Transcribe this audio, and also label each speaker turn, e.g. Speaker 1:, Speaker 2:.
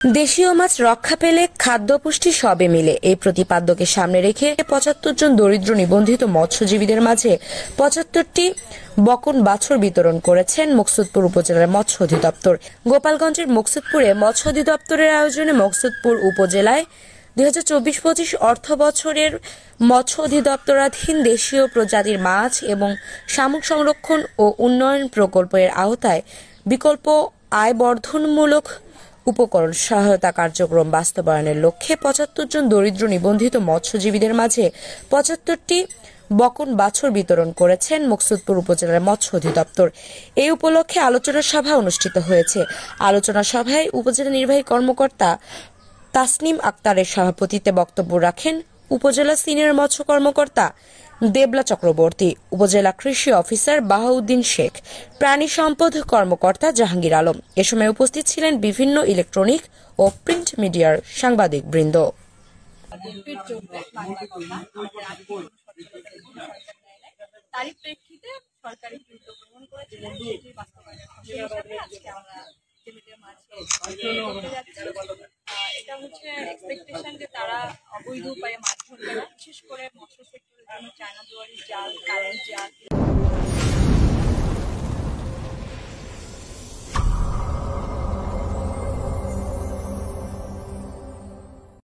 Speaker 1: দেশীয় মাছ রক্ষা পেলে খাদ্য পুষ্টি সবে মিলে এই প্রতিপাদ্যকে সামনে রেখে ৭৫ জন দরিদ্র নিবন্ধিত মৎস্যজীবীদের মাঝে ৭৫টি বকন বাছুর বিতরণ করেছেন মকসুদপুর উপজেলার মৎস্য অধিদপ্তর। গোপালগঞ্জের মকসুদপুরে মৎস্য অধিদপ্তরের আয়োজনে মকসুদপুর উপজেলায় ২০২৪-২৫ অর্থ বছরের মৎস্য অধিদপ্তরাধীন দেশীয় প্রজাতির মাছ এবং শামুক সংরক্ষণ ও উন্নয়ন প্রকল্পের আওতায় বিকল্প আয় বর্ধনমূলক উপকরণ সহায়তা কার্যক্রম বাস্তবায়নের লক্ষ্যে ৭৫ জন দরিদ্র নিবন্ধিত মৎস্যজীবীদের মাঝে ৭৫টি বকন বাছুর বিতরণ করেছেন মকসুদপুর উপজেলার মৎস্য অধিদপ্তর। এই উপলক্ষে আলোচনা সভা অনুষ্ঠিত হয়েছে। আলোচনা সভায় উপজেলা নির্বাহী কর্মকর্তা তাসনিম আক্তারের সভাপতিত্বে বক্তব্য রাখেন উপজেলা সিনিয়র মৎস্য কর্মকর্তা দেবলা চক্রবর্তী, উপজেলা কৃষি অফিসার বাহাউদ্দিন শেখ, প্রাণী সম্পদ কর্মকর্তা জাহাঙ্গীর আলম। এ সময় উপস্থিত ছিলেন বিভিন্ন ইলেকট্রনিক ও প্রিন্ট মিডিয়ার সাংবাদিকবৃন্দ।
Speaker 2: তারই প্রেক্ষিতে সরকারি উদ্যোগ গ্রহণ করেছিলেন, সেটি বাস্তবায়নের অংশ হিসাবে আজকে আমরা জেলেদের মাঝে করতে যাচ্ছি। এটা হচ্ছে এক্সপেকটেশন যে তারা অবৈধ উপায়ে মাছ ধরবে না, বিশেষ করে মৎস্য সেক্টরের জন্য চায়না দুয়ারি জাল, কারেন্ট জাল